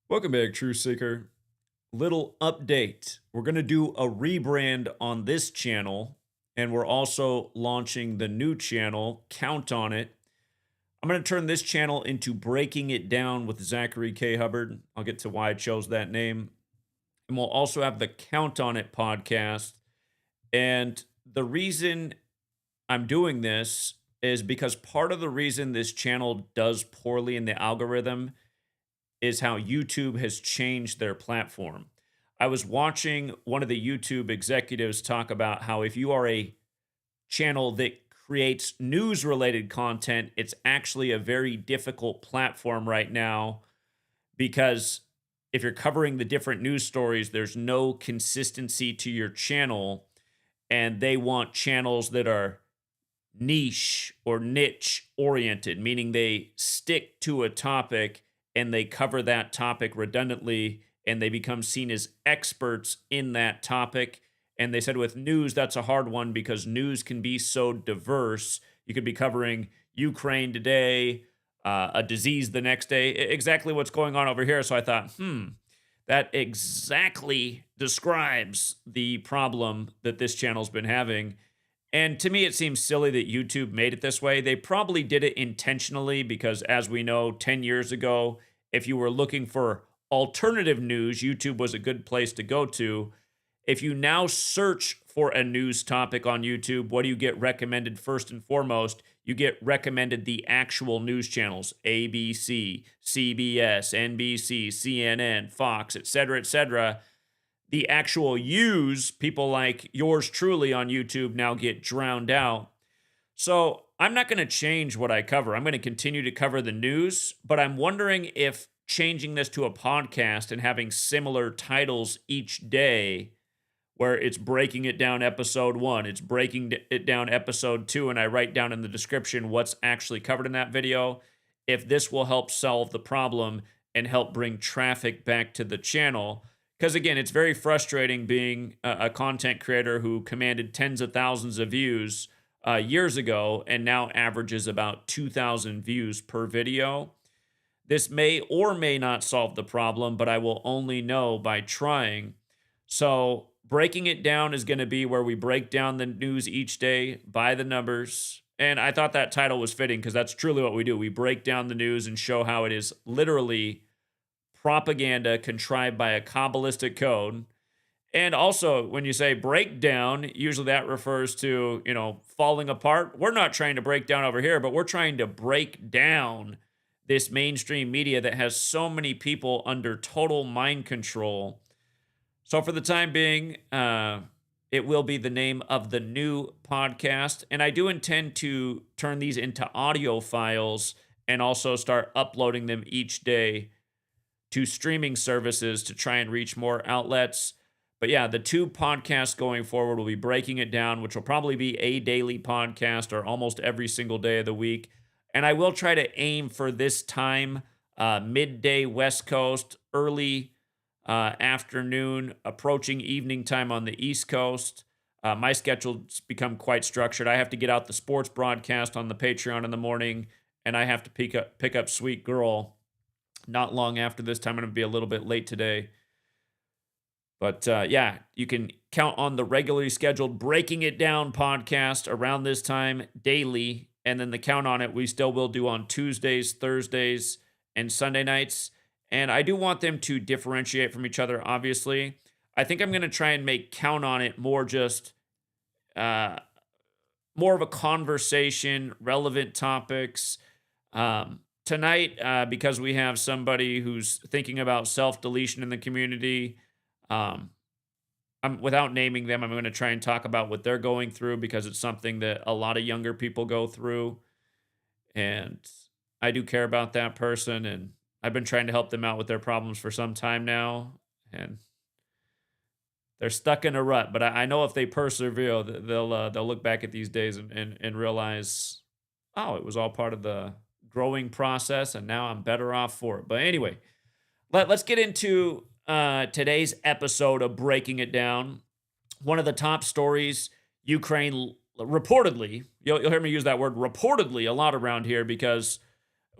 Welcome back, Truth Seeker. Little update. We're going to do a rebrand on this channel, and we're also launching the new channel. Count on it. I'm going to turn this channel into Breaking It Down with Zachary K. Hubbard. I'll get to why I chose that name. And we'll also have the Count on It podcast. And the reason I'm doing this is because part of the reason this channel does poorly in the algorithm is how YouTube has changed their platform. I was watching one of the YouTube executives talk about how if you are a channel that creates news related content, it's actually a very difficult platform right now because if you're covering the different news stories, there's no consistency to your channel, and they want channels that are niche or niche oriented, meaning they stick to a topic and they cover that topic redundantly and they become seen as experts in that topic. And they said with news, that's a hard one because news can be so diverse. You could be covering Ukraine today, a disease the next day, exactly what's going on over here. So I thought, that exactly describes the problem that this channel's been having. And to me, it seems silly that YouTube made it this way. They probably did it intentionally because, as we know, 10 years ago, if you were looking for alternative news, YouTube was a good place to go to. If you now search for a news topic on YouTube, what do you get recommended first and foremost? You get recommended the actual news channels, ABC, CBS, NBC, CNN, Fox, etc., etc. The actual use, people like yours truly on YouTube now get drowned out. So I'm not going to change what I cover. I'm going to continue to cover the news, but I'm wondering if changing this to a podcast and having similar titles each day, where it's breaking it down episode 1, it's breaking it down episode 2, and I write down in the description what's actually covered in that video, if this will help solve the problem and help bring traffic back to the channel. Because again, it's very frustrating being a content creator who commanded tens of thousands of views years ago and now averages about 2,000 views per video. This may or may not solve the problem, but I will only know by trying. So breaking it down is going to be where we break down the news each day by the numbers. And I thought that title was fitting because that's truly what we do. We break down the news and show how it is literally propaganda contrived by a Kabbalistic code. And also, when you say breakdown, usually that refers to, falling apart. We're not trying to break down over here, but we're trying to break down this mainstream media that has so many people under total mind control. So for the time being, it will be the name of the new podcast. And I do intend to turn these into audio files and also start uploading them each day to streaming services to try and reach more outlets. But yeah, the two podcasts going forward will be Breaking It Down, which will probably be a daily podcast or almost every single day of the week. And I will try to aim for this time, midday West Coast, early afternoon, approaching evening time on the East Coast. My schedule's become quite structured. I have to get out the sports broadcast on the Patreon in the morning, and I have to pick up Sweet Girl not long after this time. I'm going to be a little bit late today. But yeah, you can count on the regularly scheduled Breaking It Down podcast around this time daily. And then the Count on It we still will do on Tuesdays, Thursdays, and Sunday nights. And I do want them to differentiate from each other, obviously. I think I'm going to try and make Count on It more just more of a conversation, relevant topics. Tonight, because we have somebody who's thinking about self-deletion in the community, without naming them, I'm going to try and talk about what they're going through because it's something that a lot of younger people go through. And I do care about that person, and I've been trying to help them out with their problems for some time now. And they're stuck in a rut, but I know if they persevere, they'll look back at these days and realize, oh, it was all part of the growing process, and now I'm better off for it. But anyway, let's get into today's episode of Breaking It Down. One of the top stories, Ukraine reportedly, you'll hear me use that word reportedly a lot around here because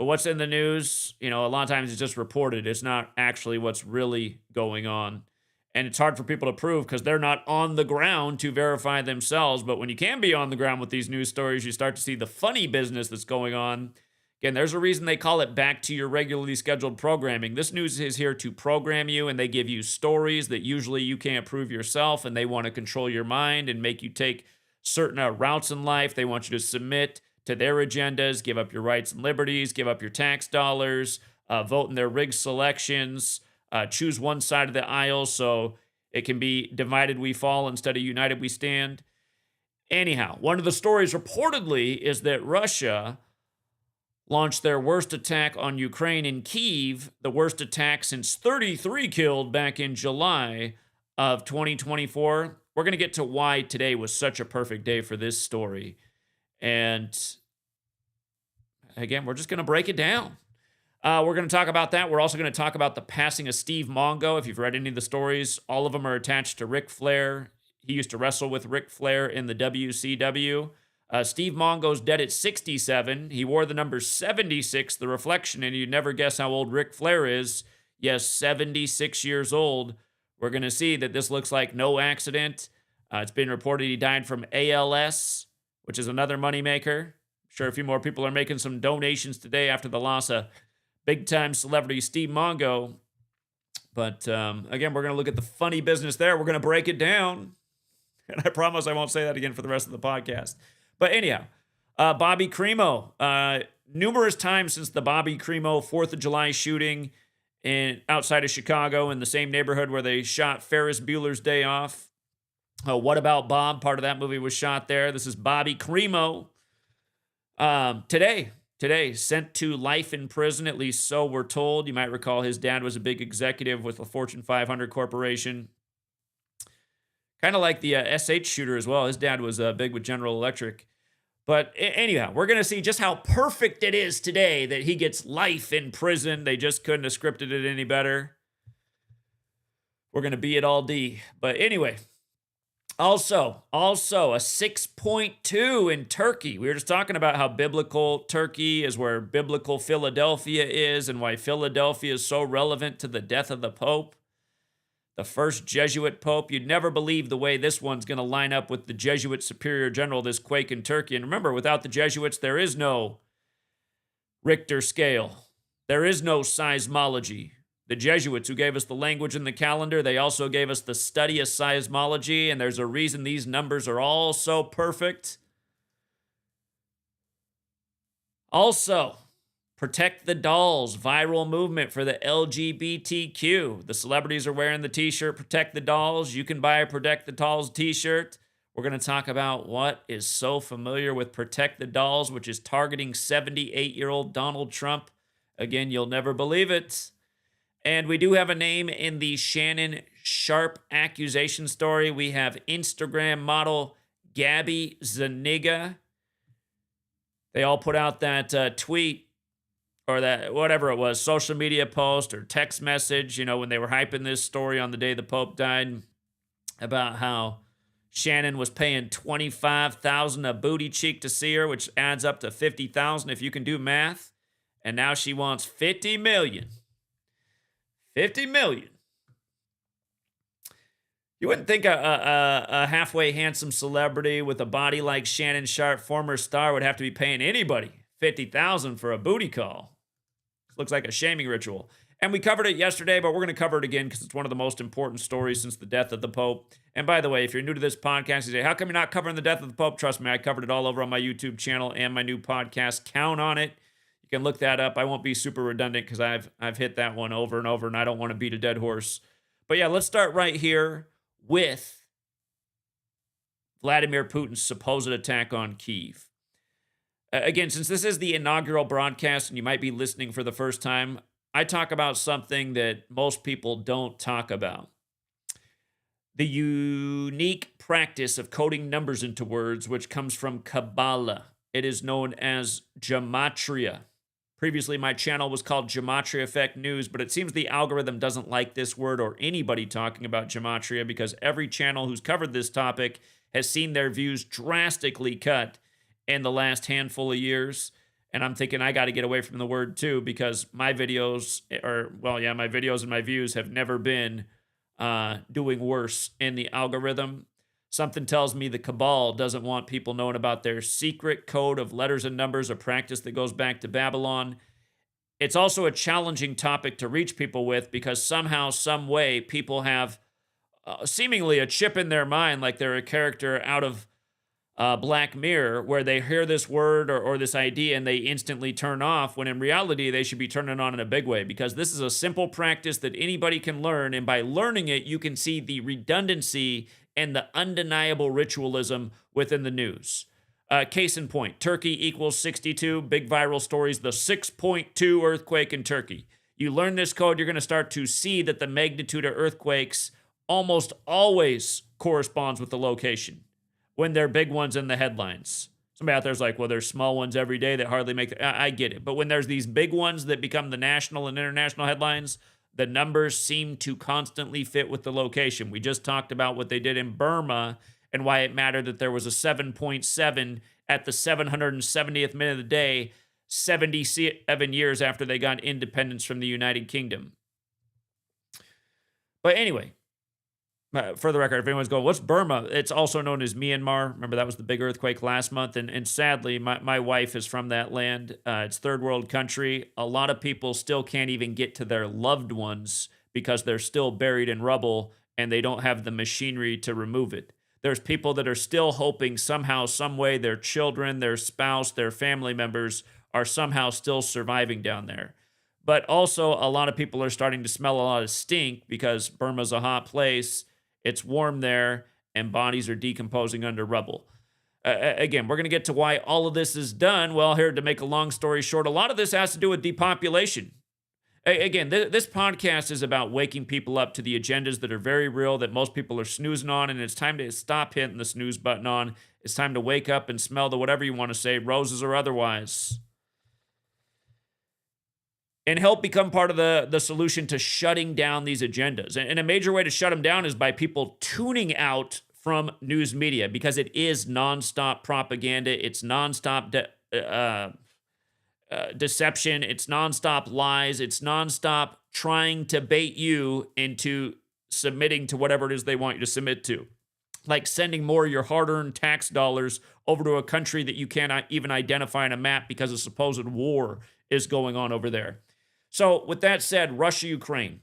what's in the news, a lot of times it's just reported. It's not actually what's really going on. And it's hard for people to prove because they're not on the ground to verify themselves. But when you can be on the ground with these news stories, you start to see the funny business that's going on. Again, there's a reason they call it back to your regularly scheduled programming. This news is here to program you, and they give you stories that usually you can't prove yourself, and they want to control your mind and make you take certain routes in life. They want you to submit to their agendas, give up your rights and liberties, give up your tax dollars, vote in their rigged selections, choose one side of the aisle so it can be divided we fall instead of united we stand. Anyhow, one of the stories reportedly is that Russia launched their worst attack on Ukraine in Kyiv, the worst attack since 33 killed back in July of 2024. We're going to get to why today was such a perfect day for this story. And again, we're just going to break it down. We're going to talk about that. We're also going to talk about the passing of Steve Mongo. If you've read any of the stories, all of them are attached to Ric Flair. He used to wrestle with Ric Flair in the WCW. Steve Mongo's dead at 67. He wore the number 76, the reflection, and you'd never guess how old Ric Flair is. Yes, 76 years old. We're going to see that this looks like no accident. It's been reported he died from ALS, which is another moneymaker. I'm sure a few more people are making some donations today after the loss of big-time celebrity Steve Mongo. But again, we're going to look at the funny business there. We're going to break it down. And I promise I won't say that again for the rest of the podcast. But anyhow, Bobby Crimo. Numerous times since the Bobby Crimo 4th of July shooting outside of Chicago in the same neighborhood where they shot Ferris Bueller's Day Off. What About Bob? Part of that movie was shot there. This is Bobby Crimo. Today, sent to life in prison, at least so we're told. You might recall his dad was a big executive with a Fortune 500 corporation. Kind of like the SH shooter as well. His dad was big with General Electric. But anyhow, we're going to see just how perfect it is today that he gets life in prison. They just couldn't have scripted it any better. We're going to be at all D. But anyway, also a 6.2 in Turkey. We were just talking about how biblical Turkey is where biblical Philadelphia is and why Philadelphia is so relevant to the death of the Pope. The first Jesuit Pope. You'd never believe the way this one's going to line up with the Jesuit Superior General, this quake in Turkey. And remember, without the Jesuits, there is no Richter scale. There is no seismology. The Jesuits, who gave us the language and the calendar, they also gave us the study of seismology, and there's a reason these numbers are all so perfect. Also, Protect the Dolls, viral movement for the LGBTQ. The celebrities are wearing the t-shirt, Protect the Dolls. You can buy a Protect the Dolls t-shirt. We're going to talk about what is so familiar with Protect the Dolls, which is targeting 78-year-old Donald Trump. Again, you'll never believe it. And we do have a name in the Shannon Sharpe accusation story. We have Instagram model Gabbi Zuniga. They all put out that tweet or that whatever it was, social media post or text message, when they were hyping this story on the day the Pope died about how Shannon was paying $25,000 a booty cheek to see her, which adds up to $50,000 if you can do math. And now she wants $50 million. $50 million. You wouldn't think a halfway handsome celebrity with a body like Shannon Sharpe, former star, would have to be paying anybody $50,000 for a booty call. Looks like a shaming ritual. And we covered it yesterday, but we're going to cover it again because it's one of the most important stories since the death of the Pope. And by the way, if you're new to this podcast, you say, how come you're not covering the death of the Pope? Trust me, I covered it all over on my YouTube channel and my new podcast. Count on it. You can look that up. I won't be super redundant because I've hit that one over and over, and I don't want to beat a dead horse. But yeah, let's start right here with Vladimir Putin's supposed attack on Kyiv. Again, since this is the inaugural broadcast and you might be listening for the first time, I talk about something that most people don't talk about. The unique practice of coding numbers into words, which comes from Kabbalah. It is known as Gematria. Previously, my channel was called Gematria Effect News, but it seems the algorithm doesn't like this word or anybody talking about Gematria because every channel who's covered this topic has seen their views drastically cut in the last handful of years. And I'm thinking I got to get away from the word too, because my videos, my videos and my views have never been doing worse in the algorithm. Something tells me the cabal doesn't want people knowing about their secret code of letters and numbers, a practice that goes back to Babylon. It's also a challenging topic to reach people with because somehow, some way, people have seemingly a chip in their mind, like they're a character out of Black Mirror, where they hear this word or this idea and they instantly turn off, when in reality, they should be turning on in a big way, because this is a simple practice that anybody can learn. And by learning it, you can see the redundancy and the undeniable ritualism within the news. Case in point, Turkey equals 62, big viral stories, the 6.2 earthquake in Turkey. You learn this code, you're going to start to see that the magnitude of earthquakes almost always corresponds with the location when they're big ones in the headlines. Somebody out there's like, well, there's small ones every day that hardly make I get it. But when there's these big ones that become the national and international headlines, the numbers seem to constantly fit with the location. We just talked about what they did in Burma and why it mattered that there was a 7.7 at the 770th minute of the day, 77 years after they got independence from the United Kingdom. But anyway, for the record, if anyone's going, what's Burma? It's also known as Myanmar. Remember, that was the big earthquake last month. And sadly, my wife is from that land. It's third world country. A lot of people still can't even get to their loved ones because they're still buried in rubble and they don't have the machinery to remove it. There's people that are still hoping somehow, some way, their children, their spouse, their family members are somehow still surviving down there. But also, a lot of people are starting to smell a lot of stink because Burma's a hot place. It's warm there, and bodies are decomposing under rubble. Again, we're going to get to why all of this is done. Well, here, to make a long story short, a lot of this has to do with depopulation. Again, this podcast is about waking people up to the agendas that are very real, that most people are snoozing on, and it's time to stop hitting the snooze button on. It's time to wake up and smell the whatever you want to say, roses or otherwise, and help become part of the solution to shutting down these agendas. And a major way to shut them down is by people tuning out from news media, because it is nonstop propaganda. It's nonstop deception. It's nonstop lies. It's nonstop trying to bait you into submitting to whatever it is they want you to submit to. Like sending more of your hard-earned tax dollars over to a country that you cannot even identify on a map because a supposed war is going on over there. So with that said, Russia-Ukraine.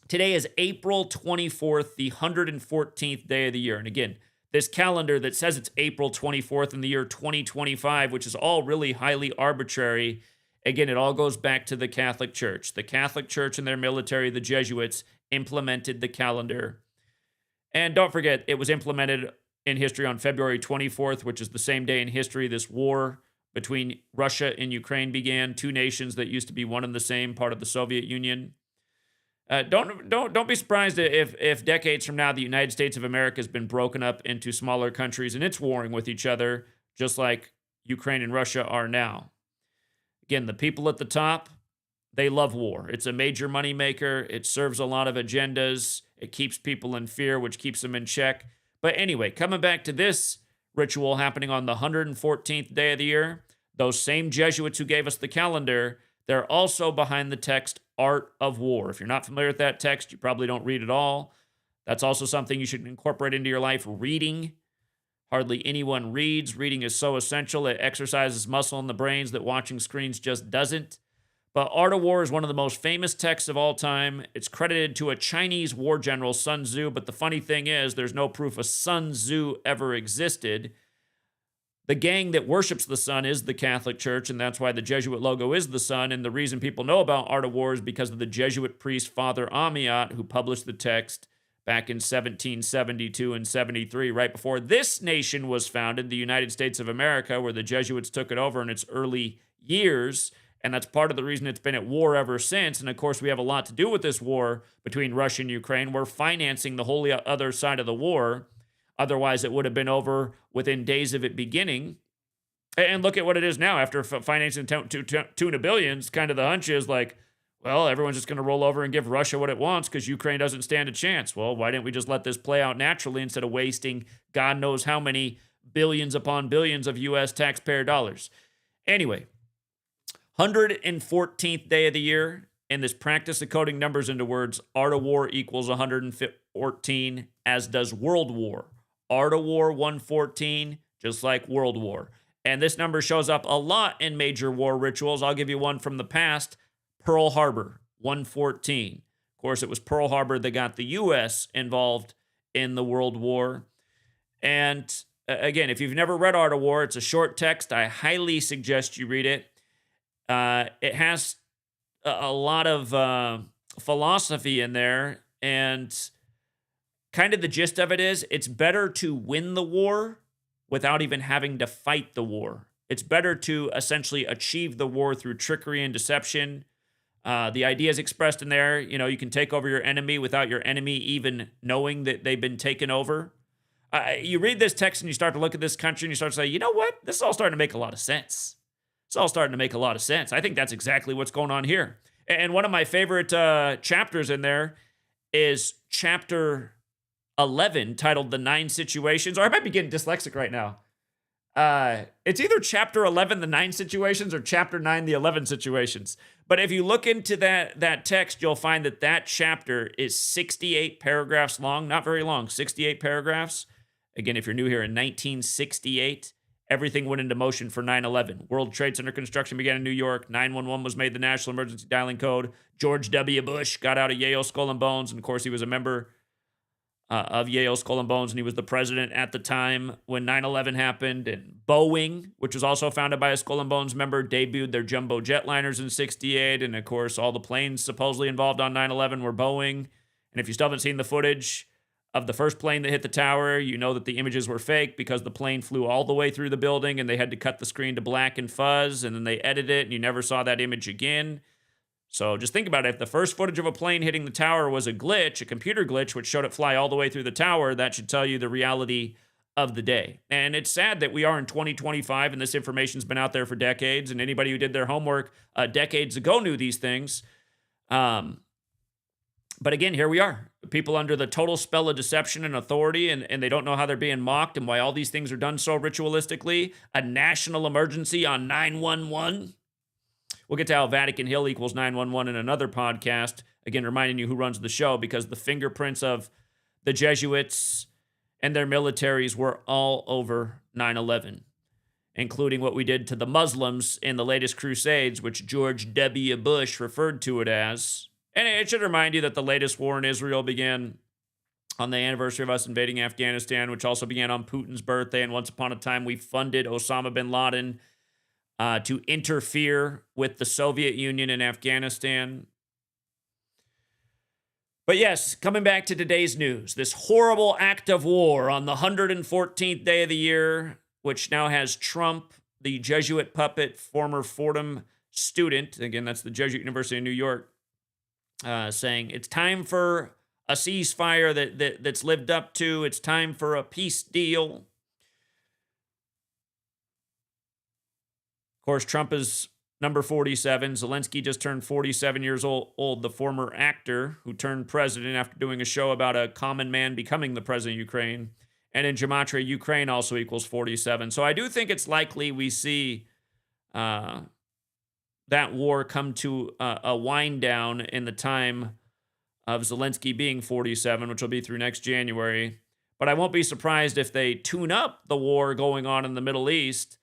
Today is April 24th, the 114th day of the year. And again, this calendar that says it's April 24th in the year 2025, which is all really highly arbitrary. Again, it all goes back to the Catholic Church. The Catholic Church and their military, the Jesuits, implemented the calendar. And don't forget, it was implemented in history on February 24th, which is the same day in history this war between Russia and Ukraine began, two nations that used to be one and the same, part of the Soviet Union. Don't be surprised if decades from now the United States of America has been broken up into smaller countries and it's warring with each other, just like Ukraine and Russia are now. Again, the people at the top, they love war. It's a major moneymaker. It serves a lot of agendas. It keeps people in fear, which keeps them in check. But anyway, coming back to this ritual happening on the 114th day of the year, those same Jesuits who gave us the calendar, they're also behind the text Art of War. If you're not familiar with that text, you probably don't read it all. That's also something you should incorporate into your life, reading. Hardly anyone reads. Reading is so essential. It exercises muscle in the brains that watching screens just doesn't. But Art of War is one of the most famous texts of all time. It's credited to a Chinese war general, Sun Tzu, but the funny thing is there's no proof of Sun Tzu ever existed. The gang that worships the sun is the Catholic Church, and that's why the Jesuit logo is the sun. And the reason people know about Art of War is because of the Jesuit priest Father Amiot, who published the text back in 1772 and 73, right before this nation was founded, the United States of America, where the Jesuits took it over in its early years. And that's part of the reason it's been at war ever since. And of course, we have a lot to do with this war between Russia and Ukraine. We're financing the whole other side of the war. Otherwise, it would have been over within days of it beginning. And look at what it is now. After financing tuna billions, kind of the hunch is like, well, everyone's just going to roll over and give Russia what it wants because Ukraine doesn't stand a chance. Well, why didn't we just let this play out naturally instead of wasting God knows how many billions upon billions of U.S. taxpayer dollars? Anyway, 114th day of the year. In this practice of coding numbers into words, art of war equals 114, as does world war. Art of war 114, just like world war. And this number shows up a lot in major war rituals. I'll give you one from the past. Pearl Harbor, 114. Of course, it was Pearl Harbor that got the U.S. involved in the World War. And again, if you've never read Art of War, it's a short text. I highly suggest you read it. It has a lot of philosophy in there, and kind of the gist of it is it's better to win the war without even having to fight the war. It's better to essentially achieve the war through trickery and deception. The idea is expressed in there. You know, you can take over your enemy without your enemy even knowing that they've been taken over. You read this text and you start to look at this country and you start to say, you know what? This is all starting to make a lot of sense. It's all starting to make a lot of sense. I think that's exactly what's going on here. And one of my favorite chapters in there is chapter 11, titled The 9 Situations, or I might be getting dyslexic right now. It's either chapter 11, The 9 Situations, or chapter 9, The 11 Situations. But if you look into that text, you'll find that chapter is 68 paragraphs long. Not very long, 68 paragraphs. Again, if you're new here, in 1968, everything went into motion for 9/11. World Trade Center construction began in New York. 911 was made the national emergency dialing code. George W. Bush got out of Yale Skull and Bones. And of course, he was a member of Yale Skull and Bones, and he was the president at the time when 9/11 happened. And Boeing, which was also founded by a Skull and Bones member, debuted their jumbo jetliners in 68. And of course, all the planes supposedly involved on 9/11 were Boeing. And if you still haven't seen the footage of the first plane that hit the tower, you know that the images were fake because the plane flew all the way through the building and they had to cut the screen to black and fuzz, and then they edited it and you never saw that image again. So just think about it. If the first footage of a plane hitting the tower was a glitch, a computer glitch, which showed it fly all the way through the tower, that should tell you the reality of the day. And it's sad that we are in 2025 and this information's been out there for decades, and anybody who did their homework decades ago knew these things. But again, here we are. People under the total spell of deception and authority, and they don't know how they're being mocked and why all these things are done so ritualistically. A national emergency on 911. We'll get to how Vatican Hill equals 911 in another podcast. Again, reminding you who runs the show, because the fingerprints of the Jesuits and their militaries were all over 9/11, including what we did to the Muslims in the latest Crusades, which George W. Bush referred to it as. And it should remind you that the latest war in Israel began on the anniversary of us invading Afghanistan, which also began on Putin's birthday. And once upon a time, we funded Osama bin Laden to interfere with the Soviet Union in Afghanistan. But yes, coming back to today's news, this horrible act of war on the 114th day of the year, which now has Trump, the Jesuit puppet, former Fordham student, again, that's the Jesuit University of New York, saying it's time for a ceasefire that's lived up to. It's time for a peace deal. Of course, Trump is number 47. Zelensky just turned 47 years old, the former actor who turned president after doing a show about a common man becoming the president of Ukraine. And in Gematria, Ukraine also equals 47. So I do think it's likely we see that war come to a wind down in the time of Zelensky being 47, which will be through next January. But I won't be surprised if they tune up the war going on in the Middle East,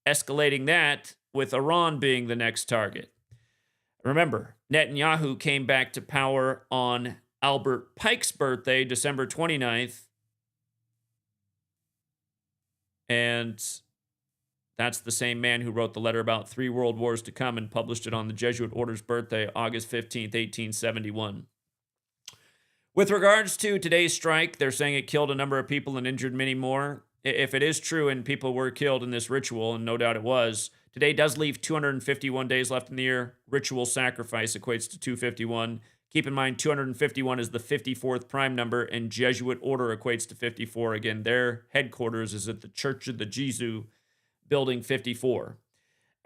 escalating that with Iran being the next target. Remember, Netanyahu came back to power on Albert Pike's birthday, December 29th. And that's the same man who wrote the letter about 3 world wars to come and published it on the Jesuit order's birthday, August 15th, 1871. With regards to today's strike, they're saying it killed a number of people and injured many more. If it is true and people were killed in this ritual, and no doubt it was, today does leave 251 days left in the year. Ritual sacrifice equates to 251. Keep in mind, 251 is the 54th prime number, and Jesuit order equates to 54. Again, their headquarters is at the Church of the Jesu, Building 54.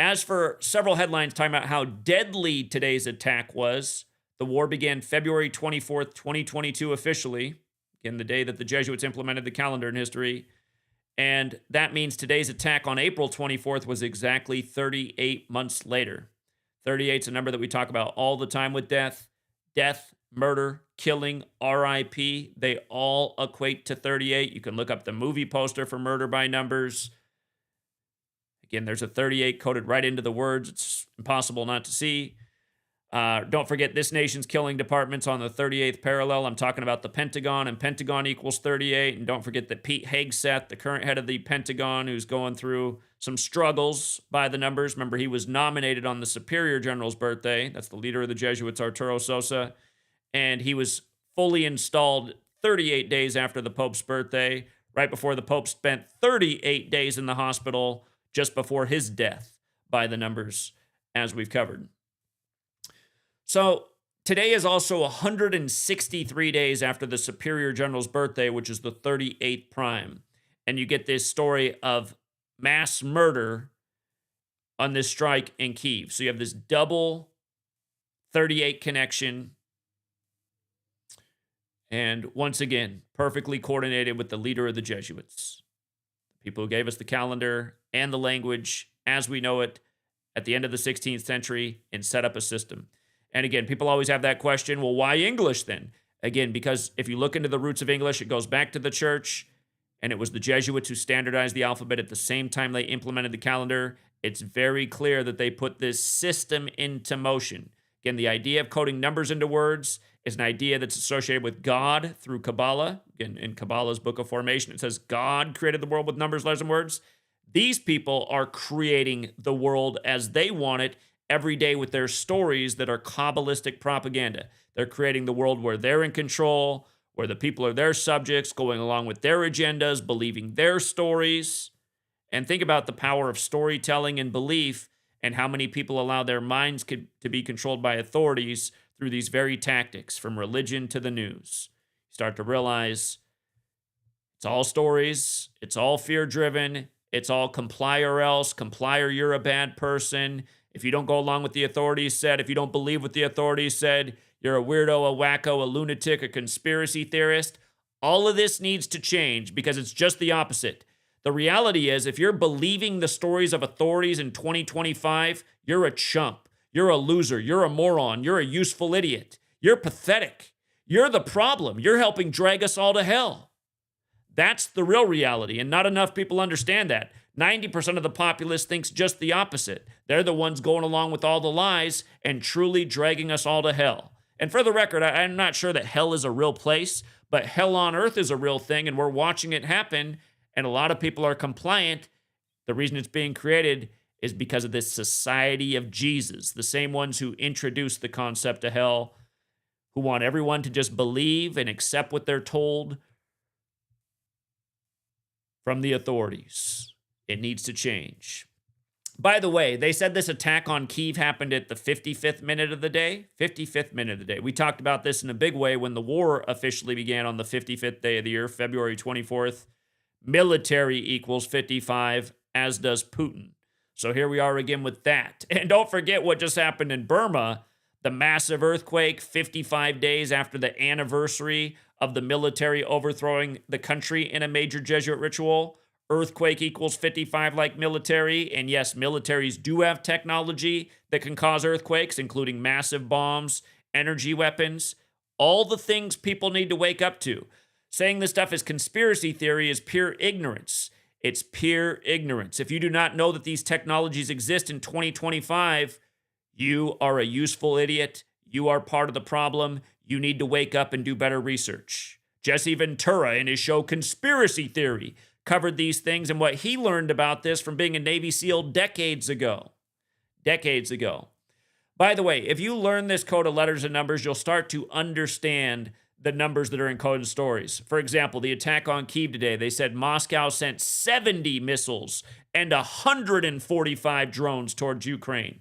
As for several headlines talking about how deadly today's attack was, the war began February 24th, 2022 officially, again, the day that the Jesuits implemented the calendar in history. And that means today's attack on April 24th was exactly 38 months later. 38 is a number that we talk about all the time with death. Death, murder, killing, RIP, they all equate to 38. You can look up the movie poster for Murder by Numbers. Again, there's a 38 coded right into the words. It's impossible not to see. Don't forget this nation's killing department's on the 38th parallel. I'm talking about the Pentagon, and Pentagon equals 38. And don't forget that Pete Hegseth, the current head of the Pentagon, who's going through some struggles by the numbers. Remember, he was nominated on the Superior General's birthday. That's the leader of the Jesuits, Arturo Sosa. And he was fully installed 38 days after the Pope's birthday, right before the Pope spent 38 days in the hospital just before his death by the numbers, as we've covered. So today is also 163 days after the Superior General's birthday, which is the 38th prime. And you get this story of mass murder on this strike in Kyiv. So you have this double 38 connection. And once again, perfectly coordinated with the leader of the Jesuits. The people who gave us the calendar and the language as we know it at the end of the 16th century and set up a system. And again, people always have that question, well, why English then? Again, because if you look into the roots of English, it goes back to the church, and it was the Jesuits who standardized the alphabet at the same time they implemented the calendar. It's very clear that they put this system into motion. Again, the idea of coding numbers into words is an idea that's associated with God through Kabbalah. Again, in Kabbalah's Book of Formation, it says God created the world with numbers, letters, and words. These people are creating the world as they want it every day with their stories that are Kabbalistic propaganda. They're creating the world where they're in control, where the people are their subjects, going along with their agendas, believing their stories. And think about the power of storytelling and belief and how many people allow their minds to be controlled by authorities through these very tactics, from religion to the news. You start to realize it's all stories, it's all fear-driven, it's all comply or else, comply or you're a bad person. If you don't go along with the authorities said, if you don't believe what the authorities said, you're a weirdo, a wacko, a lunatic, a conspiracy theorist. All of this needs to change because it's just the opposite. The reality is, if you're believing the stories of authorities in 2025, you're a chump. You're a loser. You're a moron. You're a useful idiot. You're pathetic. You're the problem. You're helping drag us all to hell. That's the real reality, and not enough people understand that. 90% of the populace thinks just the opposite. They're the ones going along with all the lies and truly dragging us all to hell. And for the record, I'm not sure that hell is a real place, but hell on earth is a real thing, and we're watching it happen, and a lot of people are compliant. The reason it's being created is because of this society of Jesus, the same ones who introduced the concept of hell, who want everyone to just believe and accept what they're told from the authorities. It needs to change. By the way, they said this attack on Kyiv happened at the 55th minute of the day. 55th minute of the day. We talked about this in a big way when the war officially began on the 55th day of the year, February 24th. Military equals 55, as does Putin. So here we are again with that. And don't forget what just happened in Burma, the massive earthquake 55 days after the anniversary of the military overthrowing the country in a major Jesuit ritual. Earthquake equals 55 like military. And yes, militaries do have technology that can cause earthquakes, including massive bombs, energy weapons, all the things people need to wake up to. Saying this stuff is conspiracy theory is pure ignorance. It's pure ignorance. If you do not know that these technologies exist in 2025, you are a useful idiot. You are part of the problem. You need to wake up and do better research. Jesse Ventura, in his show Conspiracy Theory, covered these things and what he learned about this from being a Navy SEAL decades ago. Decades ago. By the way, if you learn this code of letters and numbers, you'll start to understand the numbers that are encoded in stories. For example, the attack on Kyiv today, they said Moscow sent 70 missiles and 145 drones towards Ukraine.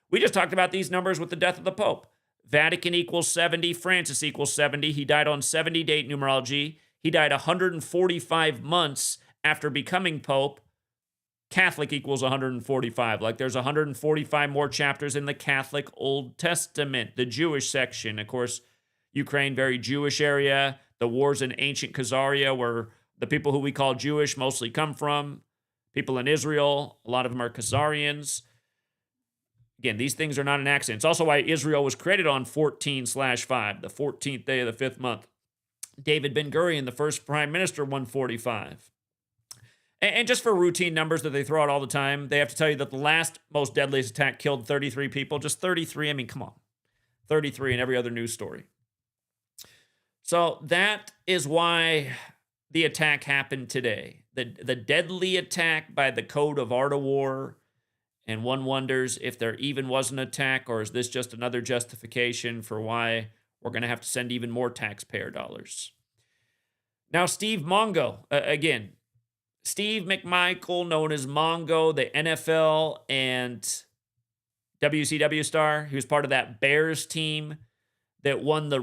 We just talked about these numbers with the death of the Pope. Vatican equals 70, Francis equals 70. He died on 70 date numerology. He died 145 months after becoming Pope. Catholic equals 145. Like there's 145 more chapters in the Catholic Old Testament, the Jewish section. Of course, Ukraine, very Jewish area. The wars in ancient Khazaria, where the people who we call Jewish mostly come from. People in Israel, a lot of them are Khazarians. Again, these things are not an accident. It's also why Israel was created on 14/5, the 14th day of the 5th month. David Ben-Gurion, the first prime minister, 145. And just for routine numbers that they throw out all the time, they have to tell you that the last most deadliest attack killed 33 people. Just 33. I mean, come on. 33 in every other news story. So that is why the attack happened today. The deadly attack by the code of art of war. And one wonders if there even was an attack, or is this just another justification for why we're going to have to send even more taxpayer dollars. Now, Steve Mongo, again, Steve McMichael, known as Mongo, the NFL and WCW star. He was part of that Bears team that won the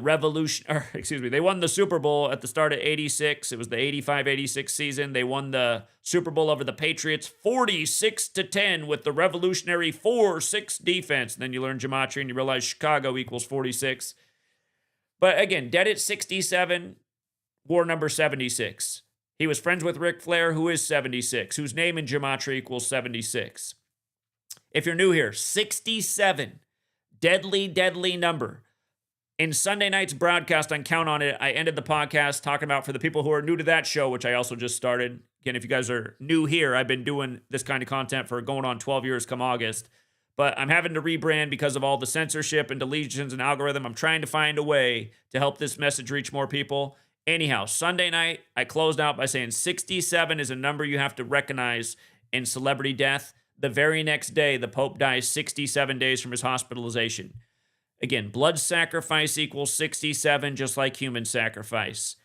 they won the Super Bowl at the start of 86. It was the 85-86 season. They won the Super Bowl over the Patriots 46-10 with the revolutionary 4-6 defense. And then you learn Gematria and you realize Chicago equals 46. But again, dead at 67, war number 76. He was friends with Ric Flair, who is 76, whose name in Gematria equals 76. If you're new here, 67, deadly number. In Sunday night's broadcast on Count On It, I ended the podcast talking about, for the people who are new to that show, which I also just started. Again, if you guys are new here, I've been doing this kind of content for going on 12 years come August. But I'm having to rebrand because of all the censorship and deletions and algorithm. I'm trying to find a way to help this message reach more people. Anyhow, Sunday night, I closed out by saying 67 is a number you have to recognize in celebrity death. The very next day, the Pope dies 67 days from his hospitalization. Again, blood sacrifice equals 67, just like human sacrifice.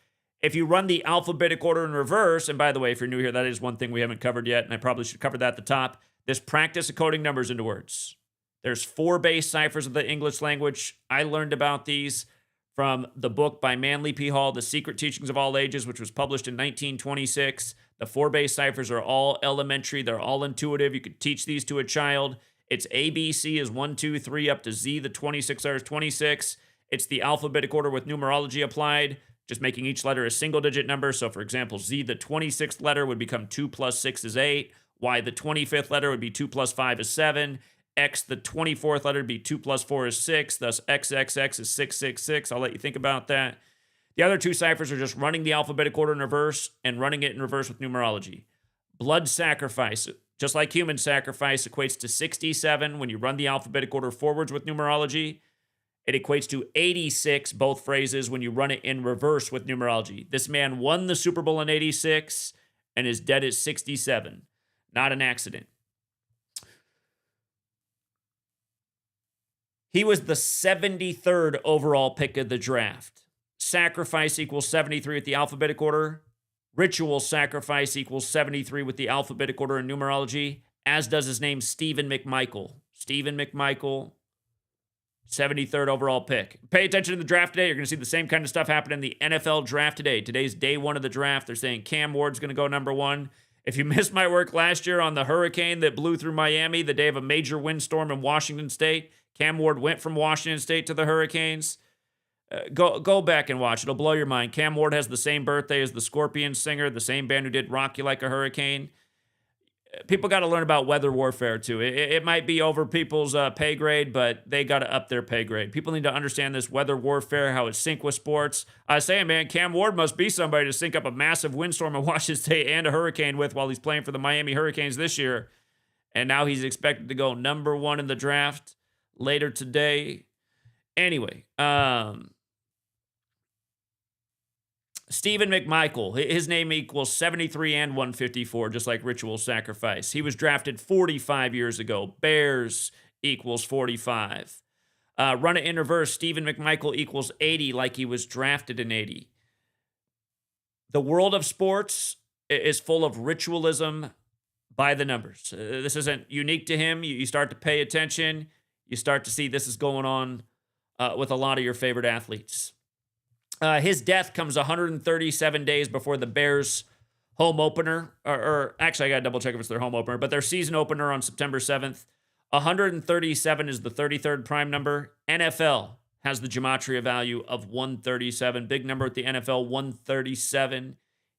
If you run the alphabetic order in reverse, and by the way, if you're new here, that is one thing we haven't covered yet, and I probably should cover that at the top, this practice of coding numbers into words. There's 4 base ciphers of the English language. I learned about these from the book by Manly P. Hall, The Secret Teachings of All Ages, which was published in 1926. The 4 base ciphers are all elementary. They're all intuitive. You could teach these to a child. It's ABC is 1, 2, 3 up to Z, the 26 letters, 26. It's the alphabetic order with numerology applied, just making each letter a single-digit number. So, for example, Z, the 26th letter, would become 2 plus 6 is 8. Y, the 25th letter, would be 2 plus 5 is 7. X, the 24th letter, would be 2 plus 4 is 6. Thus, XXX is 666. I'll let you think about that. The other 2 ciphers are just running the alphabetic order in reverse and running it in reverse with numerology. Blood sacrifice, just like human sacrifice, equates to 67 when you run the alphabetic order forwards with numerology. It equates to 86, both phrases, when you run it in reverse with numerology. This man won the Super Bowl in 86 and is dead at 67. Not an accident. He was the 73rd overall pick of the draft. Sacrifice equals 73 with the alphabetic order. Ritual sacrifice equals 73 with the alphabetic order and numerology, as does his name, Stephen McMichael. Stephen McMichael, 73rd overall pick. Pay attention to the draft today. You're going to see the same kind of stuff happen in the NFL draft today. Today's day 1 of the draft. They're saying Cam Ward's going to go number 1. If you missed my work last year on the hurricane that blew through Miami the day of a major windstorm in Washington State, Cam Ward went from Washington State to the Hurricanes. Go back and watch. It'll blow your mind. Cam Ward has the same birthday as the Scorpions singer, the same band who did Rock You Like a Hurricane. People got to learn about weather warfare, too. It might be over people's pay grade, but they got to up their pay grade. People need to understand this weather warfare, how it's sync with sports. I was saying, man, Cam Ward must be somebody to sync up a massive windstorm in Washington State and a hurricane with while he's playing for the Miami Hurricanes this year. And now he's expected to go number 1 in the draft later today. Anyway, Stephen McMichael, his name equals 73 and 154, just like ritual sacrifice. He was drafted 45 years ago. Bears equals 45. Run it in reverse. Stephen McMichael equals 80, like he was drafted in 80. The world of sports is full of ritualism by the numbers. This isn't unique to him. You start to pay attention. You start to see this is going on with a lot of your favorite athletes. His death comes 137 days before the Bears' home opener, or actually I got to double check if it's their home opener, but their season opener on September 7th. 137 is the 33rd prime number. NFL has the Gematria value of 137. Big number at the NFL, 137.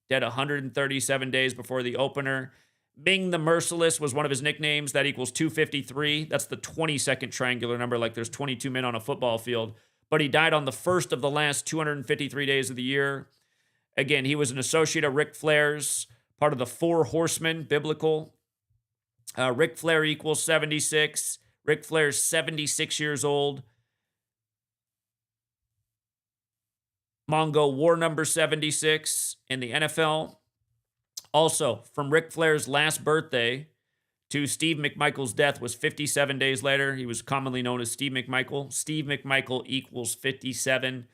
Dead 137 days before the opener. Ming the Merciless was one of his nicknames. That equals 253. That's the 22nd triangular number, like there's 22 men on a football field. But he died on the first of the last 253 days of the year. Again, he was an associate of Ric Flair's, part of the Four Horsemen, biblical. Ric Flair equals 76. Ric Flair's 76 years old. Mongo war number 76 in the NFL. Also, from Ric Flair's last birthday to Steve McMichael's death was 57 days later. He was commonly known as Steve McMichael. Steve McMichael equals 57.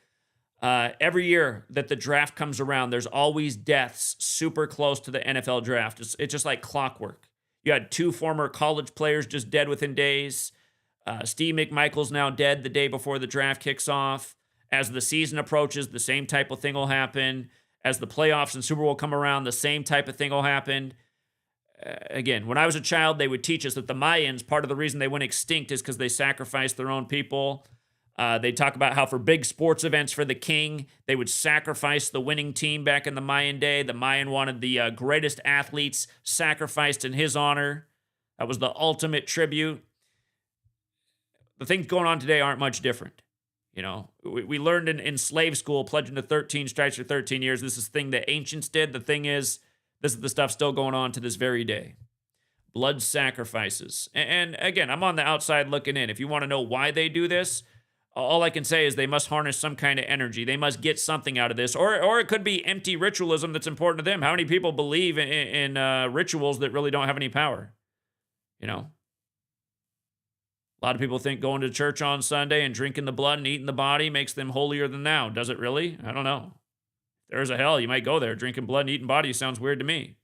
Every year that the draft comes around, there's always deaths super close to the NFL draft. It's just like clockwork. You had 2 former college players just dead within days. Steve McMichael's now dead the day before the draft kicks off. As the season approaches, the same type of thing will happen. As the playoffs and Super Bowl come around, the same type of thing will happen. Again, when I was a child, they would teach us that the Mayans, part of the reason they went extinct is because they sacrificed their own people. They talk about how for big sports events for the king, they would sacrifice the winning team back in the Mayan day. The Mayan wanted the greatest athletes sacrificed in his honor. That was the ultimate tribute. The things going on today aren't much different. You know, we learned in slave school, pledging to 13 stripes for 13 years. This is the thing that ancients did. The thing is, this is the stuff still going on to this very day. Blood sacrifices. And again, I'm on the outside looking in. If you want to know why they do this, all I can say is they must harness some kind of energy. They must get something out of this. Or it could be empty ritualism that's important to them. How many people believe in rituals that really don't have any power? You know? A lot of people think going to church on Sunday and drinking the blood and eating the body makes them holier than thou. Does it really? I don't know. If there's a hell, you might go there. Drinking blood and eating body sounds weird to me.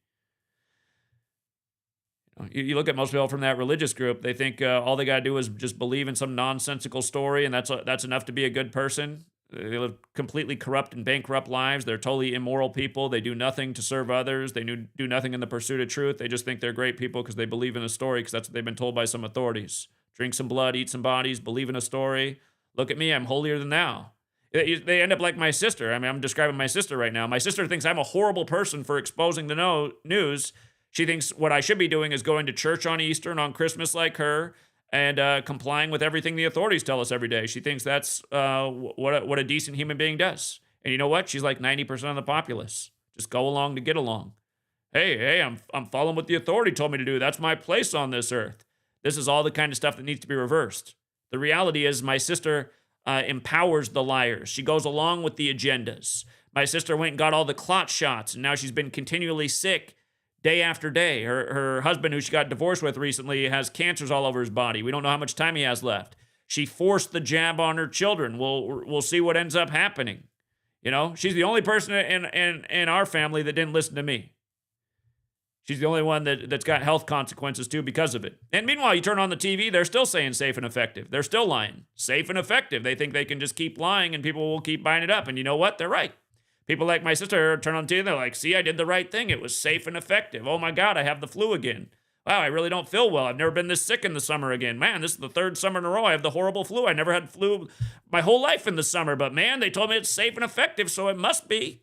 You look at most people from that religious group, they think all they got to do is just believe in some nonsensical story, and that's enough to be a good person. They live completely corrupt and bankrupt lives. They're totally immoral people. They do nothing to serve others. They do nothing in the pursuit of truth. They just think they're great people because they believe in a story because that's what they've been told by some authorities. Drink some blood, eat some bodies, believe in a story. Look at me, I'm holier than thou. They end up like my sister. I mean, I'm describing my sister right now. My sister thinks I'm a horrible person for exposing the news. She thinks what I should be doing is going to church on Easter and on Christmas like her and complying with everything the authorities tell us every day. She thinks that's what a decent human being does. And you know what? She's like 90% of the populace. Just go along to get along. Hey, I'm following what the authority told me to do. That's my place on this earth. This is all the kind of stuff that needs to be reversed. The reality is my sister empowers the liars. She goes along with the agendas. My sister went and got all the clot shots, and now she's been continually sick day after day. Her husband, who she got divorced with recently, has cancers all over his body. We don't know how much time he has left. She forced the jab on her children. We'll see what ends up happening. You know, she's the only person in our family that didn't listen to me. She's the only one that's got health consequences, too, because of it. And meanwhile, you turn on the TV, they're still saying safe and effective. They're still lying. Safe and effective. They think they can just keep lying and people will keep buying it up. And you know what? They're right. People like my sister turn on TV and they're like, see, I did the right thing. It was safe and effective. Oh, my God, I have the flu again. Wow, I really don't feel well. I've never been this sick in the summer again. Man, this is the 3rd summer in a row I have the horrible flu. I never had flu my whole life in the summer. But, man, they told me it's safe and effective, so it must be.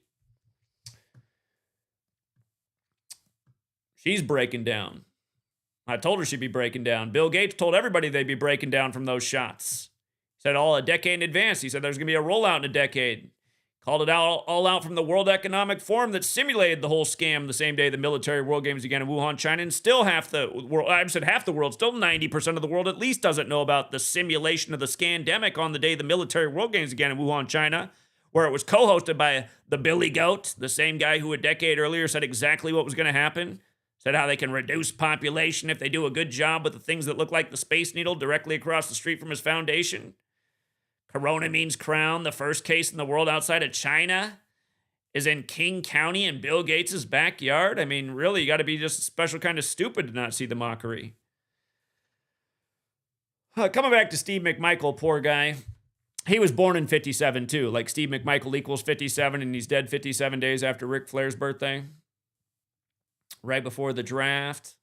She's breaking down. I told her she'd be breaking down. Bill Gates told everybody they'd be breaking down from those shots. He said all a decade in advance. He said there's going to be a rollout in a decade. Called it all out from the World Economic Forum that simulated the whole scam the same day the military World Games began in Wuhan, China, and still half the world, still 90% of the world at least doesn't know about the simulation of the scandemic on the day the military World Games began in Wuhan, China, where it was co-hosted by the Billy Goat, the same guy who a decade earlier said exactly what was going to happen. Said how they can reduce population if they do a good job with the things that look like the Space Needle directly across the street from his foundation. Corona means crown. The first case in the world outside of China is in King County in Bill Gates' backyard. I mean, really, you got to be just a special kind of stupid to not see the mockery. Coming back to Steve McMichael, poor guy. He was born in 57, too. Like Steve McMichael equals 57, and he's dead 57 days after Ric Flair's birthday. Right before the draft.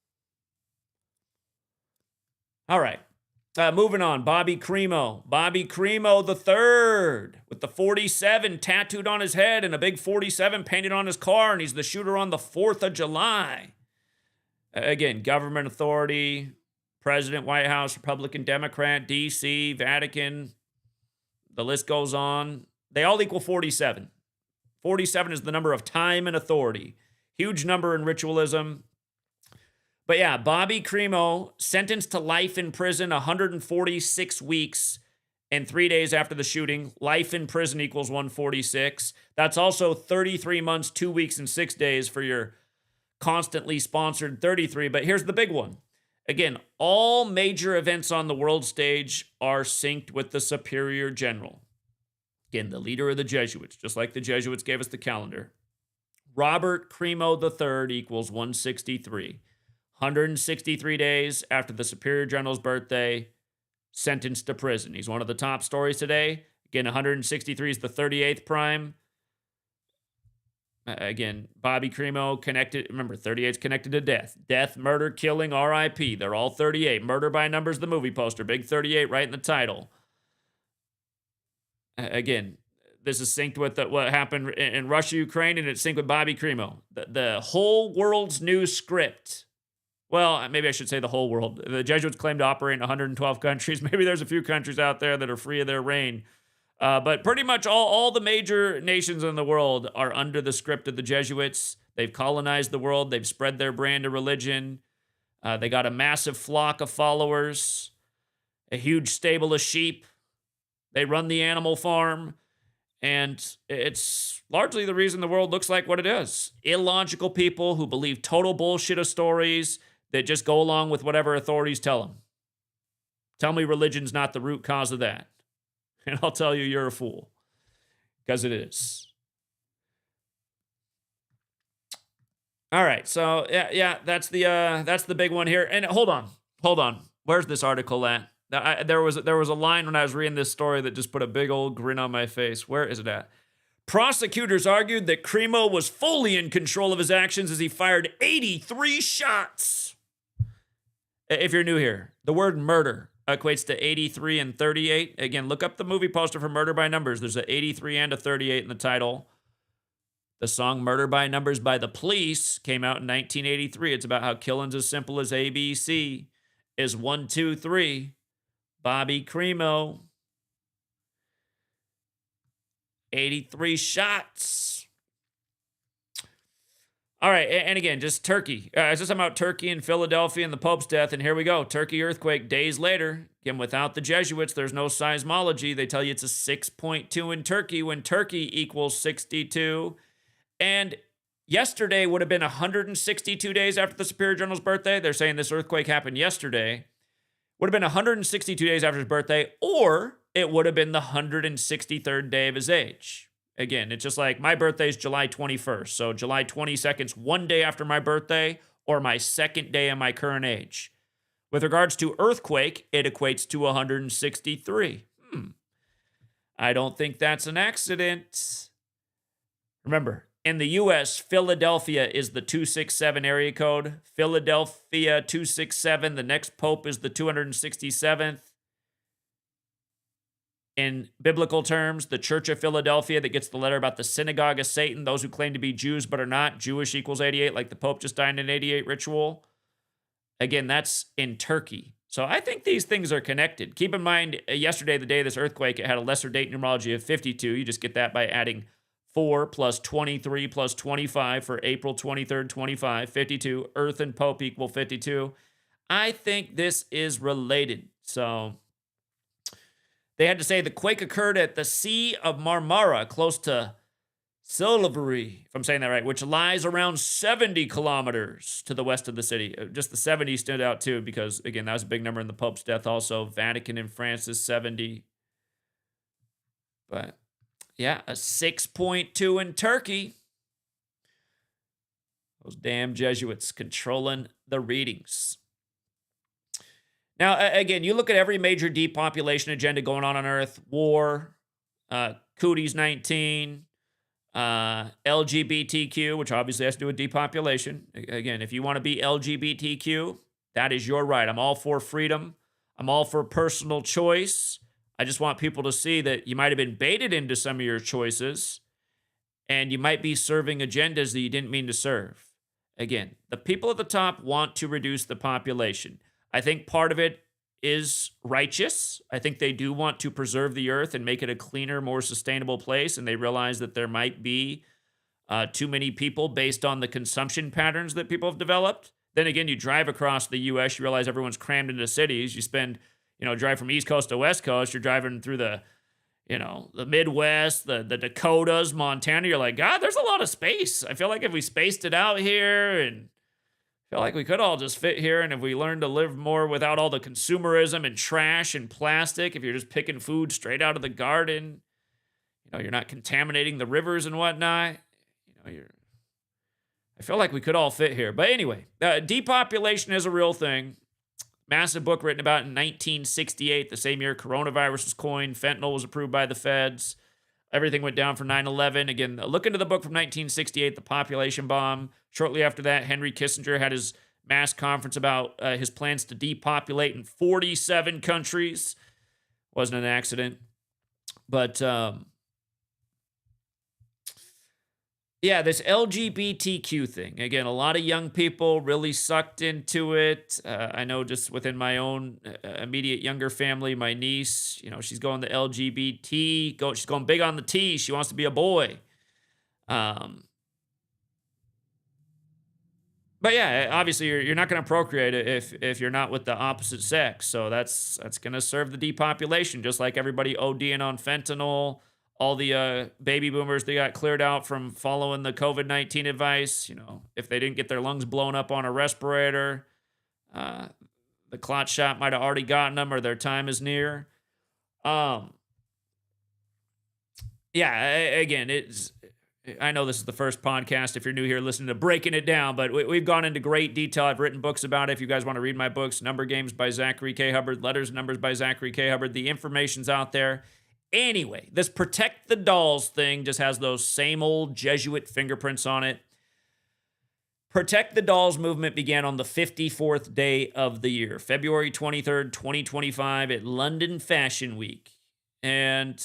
All right. Moving on. Bobby Crimo III with the 47 tattooed on his head and a big 47 painted on his car, and he's the shooter on the 4th of July. Again, government authority, president, White House, Republican, Democrat, DC, Vatican, the list goes on. They all equal 47. 47 is the number of time and authority. Huge number in ritualism. But yeah, Bobby Crimo sentenced to life in prison, 146 weeks and 3 days after the shooting. Life in prison equals 146. That's also 33 months, 2 weeks, and 6 days for your constantly sponsored 33. But here's the big one. Again, all major events on the world stage are synced with the superior general. Again, the leader of the Jesuits, just like the Jesuits gave us the calendar. Robert Crimo III equals 163. 163 days after the superior general's birthday, sentenced to prison. He's one of the top stories today. Again, 163 is the 38th prime. Again, Bobby Crimo connected. Remember, 38 is connected to death. Death, murder, killing, RIP. They're all 38. Murder by Numbers, the movie poster. Big 38 right in the title. Again, this is synced with what happened in Russia, Ukraine, and it's synced with Bobby Crimo. The whole world's new script. Well, maybe I should say the whole world. The Jesuits claim to operate in 112 countries. Maybe there's a few countries out there that are free of their reign. But pretty much all the major nations in the world are under the script of the Jesuits. They've colonized the world. They've spread their brand of religion. They got a massive flock of followers, a huge stable of sheep. They run the animal farm. And it's largely the reason the world looks like what it is. Illogical people who believe total bullshit of stories that just go along with whatever authorities tell them. Tell me religion's not the root cause of that. And I'll tell you you're a fool. Because it is. All right, so yeah, that's the big one here. And hold on. Where's this article at? There was a line when I was reading this story that just put a big old grin on my face. Where is it at? Prosecutors argued that Crimo was fully in control of his actions as he fired 83 shots. If you're new here, the word murder equates to 83 and 38. Again, look up the movie poster for Murder by Numbers. There's an 83 and a 38 in the title. The song Murder by Numbers by the Police came out in 1983. It's about how killing's as simple as ABC is 1, 2, 3. Bobby Crimo. 83 shots. All right, and again, just Turkey. It's just about Turkey and Philadelphia and the Pope's death, and here we go. Turkey earthquake days later. Again, without the Jesuits, there's no seismology. They tell you it's a 6.2 in Turkey when Turkey equals 62. And yesterday would have been 162 days after the Superior General's birthday. They're saying this earthquake happened yesterday. Would have been 162 days after his birthday, or it would have been the 163rd day of his age. Again, it's just like my birthday is July 21st. So July 22nd is one day after my birthday or my second day of my current age. With regards to earthquake, it equates to 163. I don't think that's an accident. Remember, in the U.S., Philadelphia is the 267 area code. Philadelphia 267. The next pope is the 267th. In biblical terms, the Church of Philadelphia that gets the letter about the synagogue of Satan, those who claim to be Jews but are not, Jewish equals 88, like the Pope just died in 88 ritual. Again, that's in Turkey. So I think these things are connected. Keep in mind, yesterday, the day of this earthquake, it had a lesser date numerology of 52. You just get that by adding 4 plus 23 plus 25 for April 23rd, 25, 52. Earth and Pope equal 52. I think this is related. So they had to say the quake occurred at the Sea of Marmara, close to Silivri, if I'm saying that right, which lies around 70 kilometers to the west of the city. Just the 70 stood out too, because, again, that was a big number in the Pope's death also. Vatican and France is 70. But, yeah, a 6.2 in Turkey. Those damn Jesuits controlling the readings. Now, again, you look at every major depopulation agenda going on Earth, war, Cooties 19, LGBTQ, which obviously has to do with depopulation. Again, if you want to be LGBTQ, that is your right. I'm all for freedom. I'm all for personal choice. I just want people to see that you might have been baited into some of your choices, and you might be serving agendas that you didn't mean to serve. Again, the people at the top want to reduce the population. I think part of it is righteous. I think they do want to preserve the earth and make it a cleaner, more sustainable place. And they realize that there might be too many people based on the consumption patterns that people have developed. Then again, you drive across the US, you realize everyone's crammed into cities. You spend, drive from East Coast to West Coast, you're driving through the Midwest, the Dakotas, Montana. You're like, God, there's a lot of space. I feel like if we spaced it out here, and I feel like we could all just fit here. And if we learned to live more without all the consumerism and trash and plastic, if you're just picking food straight out of the garden, you're not contaminating the rivers and whatnot. I feel like we could all fit here. But anyway, depopulation is a real thing. Massive book written about in 1968, the same year coronavirus was coined, fentanyl was approved by the feds, everything went down for 9/11. Again, look into the book from 1968, The Population Bomb. Shortly after that, Henry Kissinger had his mass conference about his plans to depopulate in 47 countries. Wasn't an accident. But yeah, this LGBTQ thing. Again, a lot of young people really sucked into it. I know just within my own immediate younger family, my niece, she's going the LGBT. She's going big on the T. She wants to be a boy. But yeah, obviously you're not going to procreate if you're not with the opposite sex. So that's going to serve the depopulation, just like everybody ODing on fentanyl. All the baby boomers, they got cleared out from following the COVID-19 advice. If they didn't get their lungs blown up on a respirator, the clot shot might have already gotten them, or their time is near. Yeah, again, I know this is the first podcast, if you're new here listening to Breaking It Down, but we've gone into great detail. I've written books about it. If you guys want to read my books, Number Games by Zachary K. Hubbard, Letters and Numbers by Zachary K. Hubbard, the information's out there. Anyway, this Protect the Dolls thing just has those same old Jesuit fingerprints on it. Protect the Dolls movement began on the 54th day of the year, February 23rd, 2025, at London Fashion Week. And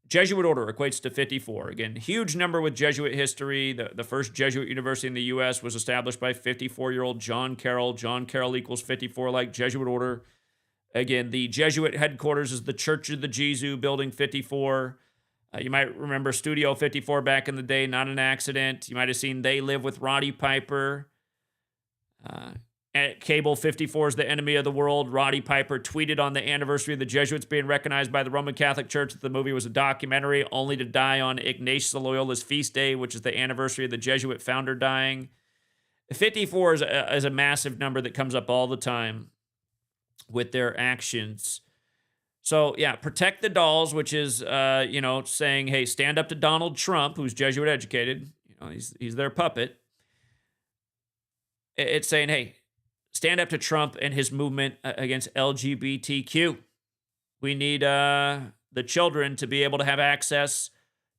Jesuit order equates to 54. Again, huge number with Jesuit history. The first Jesuit university in the U.S. was established by 54-year-old John Carroll. John Carroll equals 54, like Jesuit order. Again, the Jesuit headquarters is the Church of the Jesu, Building 54. You might remember Studio 54 back in the day, not an accident. You might have seen They Live with Roddy Piper. Cable 54 is the enemy of the world. Roddy Piper tweeted on the anniversary of the Jesuits being recognized by the Roman Catholic Church that the movie was a documentary, only to die on Ignatius Loyola's feast day, which is the anniversary of the Jesuit founder dying. 54 is a massive number that comes up all the time with their actions. So yeah, Protect the Dolls, which is saying, hey, stand up to Donald Trump, who's Jesuit educated. He's their puppet. It's saying, hey, stand up to Trump and his movement against LGBTQ. We need the children to be able to have access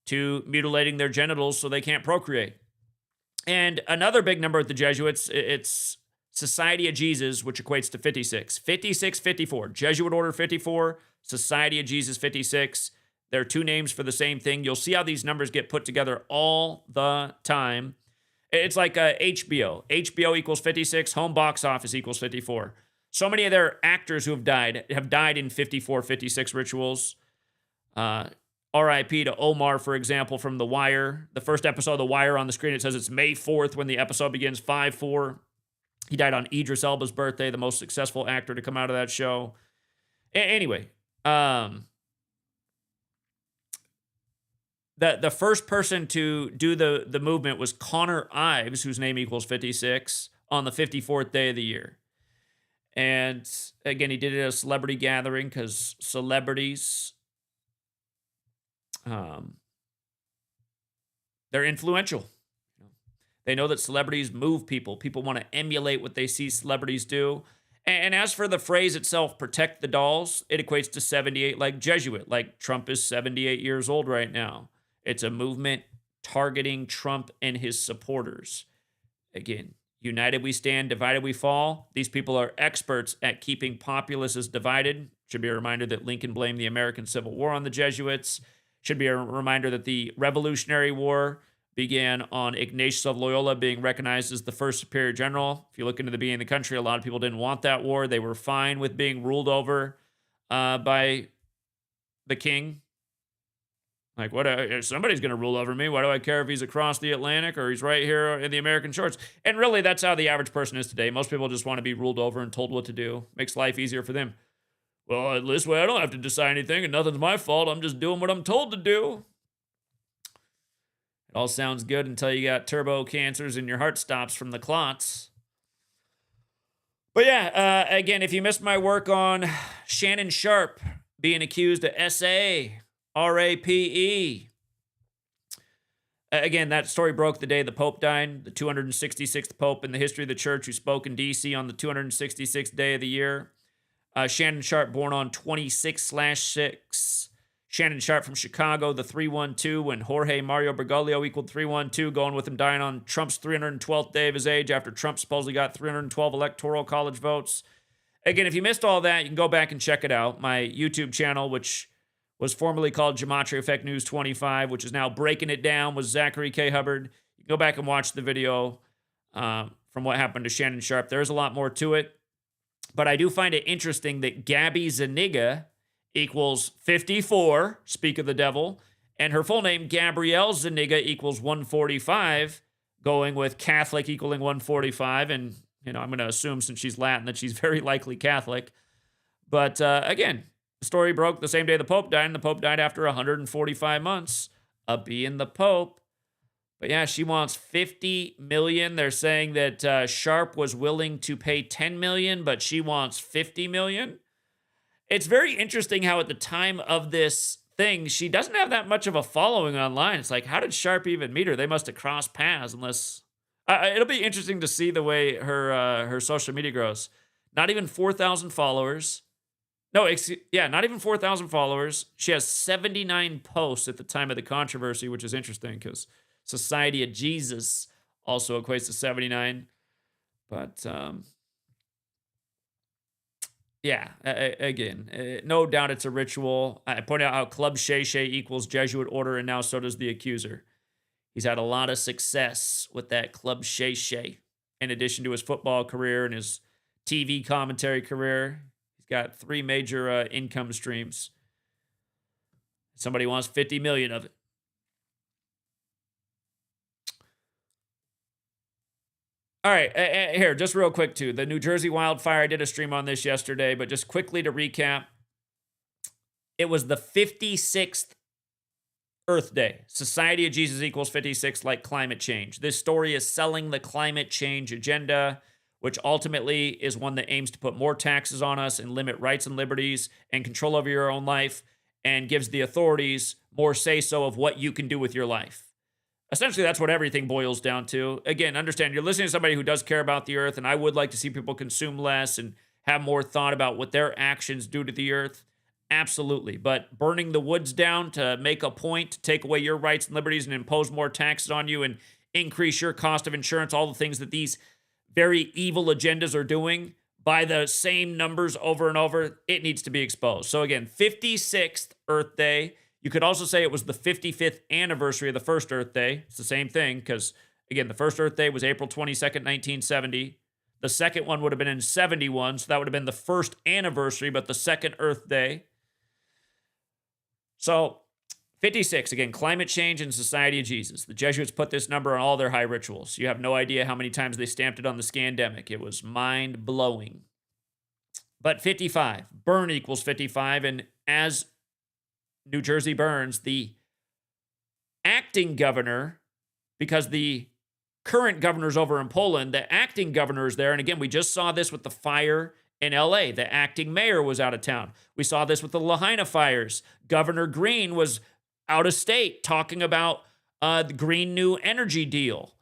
to mutilating their genitals so they can't procreate. And another big number at the Jesuits, it's Society of Jesus, which equates to 56. 56, 54. Jesuit Order 54, Society of Jesus 56. They're two names for the same thing. You'll see how these numbers get put together all the time. It's like HBO. HBO equals 56. Home box office equals 54. So many of their actors who have died in 54, 56 rituals. R.I.P. to Omar, for example, from The Wire. The first episode of The Wire on the screen, it says it's May 4th when the episode begins, 5/4. He died on Idris Elba's birthday, the most successful actor to come out of that show. Anyway, the first person to do the movement was Connor Ives, whose name equals 56, on the 54th day of the year. And again, he did it at a celebrity gathering because celebrities, they're influential. They know that celebrities move people. People want to emulate what they see celebrities do. And as for the phrase itself, Protect the Dolls, it equates to 78 like Jesuit, like Trump is 78 years old right now. It's a movement targeting Trump and his supporters. Again, united we stand, divided we fall. These people are experts at keeping populaces divided. Should be a reminder that Lincoln blamed the American Civil War on the Jesuits. Should be a reminder that the Revolutionary War began on Ignatius of Loyola being recognized as the first superior general. If you look into the beginning of the country, a lot of people didn't want that war. They were fine with being ruled over by the king. Like, what? Somebody's going to rule over me. Why do I care if he's across the Atlantic or he's right here in the American shores? And really, that's how the average person is today. Most people just want to be ruled over and told what to do. Makes life easier for them. Well, this way I don't have to decide anything and nothing's my fault. I'm just doing what I'm told to do. It all sounds good until you got turbo cancers and your heart stops from the clots. But yeah, again, if you missed my work on Shannon Sharpe being accused of SA, RAPE. Again, that story broke the day the Pope died, the 266th Pope in the history of the church who spoke in D.C. on the 266th day of the year. Shannon Sharpe, born on 26/6. Shannon Sharpe from Chicago, the 312, when Jorge Mario Bergoglio equaled 312, going with him dying on Trump's 312th day of his age after Trump supposedly got 312 electoral college votes. Again, if you missed all that, you can go back and check it out. My YouTube channel, which was formerly called Gematria Fake News 25, which is now Breaking It Down with Zachary K. Hubbard. You can go back and watch the video from what happened to Shannon Sharpe. There's a lot more to it. But I do find it interesting that Gabbi Zuniga equals 54, speak of the devil, and her full name, Gabrielle Zuniga, equals 145, going with Catholic equaling 145. And, you know, I'm going to assume since she's Latin that she's very likely Catholic. But again, the story broke the same day the Pope died, and the Pope died after 145 months of being the Pope. But yeah, she wants $50 million. They're saying that Sharpe was willing to pay $10 million, but she wants $50 million. It's very interesting how at the time of this thing, she doesn't have that much of a following online. It's like, how did Sharpe even meet her? They must have crossed paths unless... it'll be interesting to see the way her social media grows. Not even 4,000 followers. No, not even 4,000 followers. She has 79 posts at the time of the controversy, which is interesting because Society of Jesus also equates to 79. But, yeah, again, no doubt it's a ritual. I point out how Club Shay Shay equals Jesuit order, and now so does the accuser. He's had a lot of success with that Club Shay Shay, in addition to his football career and his TV commentary career. He's got 3 major income streams. Somebody wants 50 million of it. All right, here, just real quick, too. The New Jersey wildfire, I did a stream on this yesterday, but just quickly to recap, it was the 56th Earth Day. Society of Jesus equals 56, like climate change. This story is selling the climate change agenda, which ultimately is one that aims to put more taxes on us and limit rights and liberties and control over your own life and gives the authorities more say-so of what you can do with your life. Essentially, that's what everything boils down to. Again, understand, you're listening to somebody who does care about the earth, and I would like to see people consume less and have more thought about what their actions do to the earth. Absolutely. But burning the woods down to make a point, to take away your rights and liberties and impose more taxes on you and increase your cost of insurance, all the things that these very evil agendas are doing by the same numbers over and over, it needs to be exposed. So again, 56th Earth Day. You could also say it was the 55th anniversary of the first Earth Day. It's the same thing because, again, the first Earth Day was April 22nd, 1970. The second one would have been in 71, so that would have been the first anniversary, but the second Earth Day. So, 56, again, climate change and Society of Jesus. The Jesuits put this number on all their high rituals. You have no idea how many times they stamped it on the scandemic. It was mind-blowing. But 55, burn equals 55, and as New Jersey burns, the acting governor, because the current governor's over in Poland, the acting governor is there. And again, we just saw this with the fire in LA. The acting mayor was out of town. We saw this with the Lahaina fires. Governor Green was out of state talking about the Green New Energy deal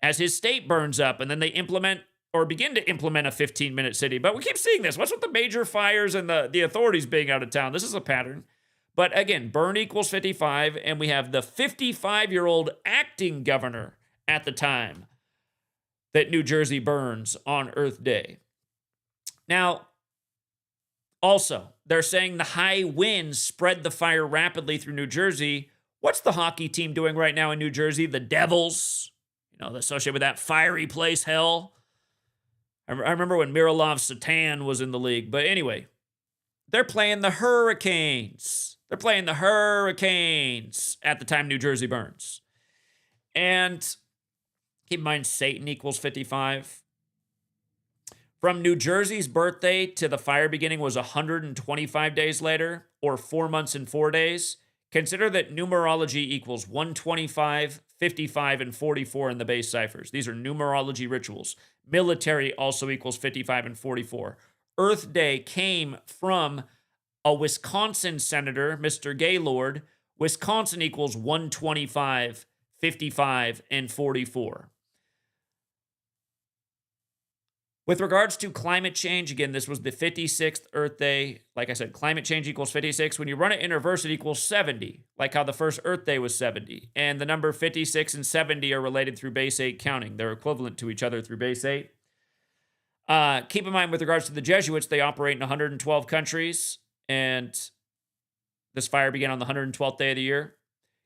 as his state burns up. And then they implement or begin to implement a 15-minute city. But we keep seeing this. What's with the major fires and the authorities being out of town? This is a pattern. But again, burn equals 55, and we have the 55-year-old acting governor at the time that New Jersey burns on Earth Day. Now, also, they're saying the high winds spread the fire rapidly through New Jersey, What's the hockey team doing right now in New Jersey? The Devils, associated with that fiery place, hell. I remember when Miroslav Satan was in the league. But anyway, they're playing the Hurricanes. They're playing the Hurricanes at the time New Jersey burns. And keep in mind, Satan equals 55. From New Jersey's birthday to the fire beginning was 125 days later, or 4 months and 4 days. Consider that numerology equals 125, 55, and 44 in the base ciphers. These are numerology rituals. Military also equals 55 and 44. Earth Day came from a Wisconsin senator, Mr. Gaylord. Wisconsin equals 125, 55, and 44. With regards to climate change, again, this was the 56th Earth Day. Like I said, climate change equals 56. When you run it in reverse, it equals 70, like how the first Earth Day was 70. And the number 56 and 70 are related through base 8 counting. They're equivalent to each other through base 8. Keep in mind, with regards to the Jesuits, they operate in 112 countries, and this fire began on the 112th day of the year.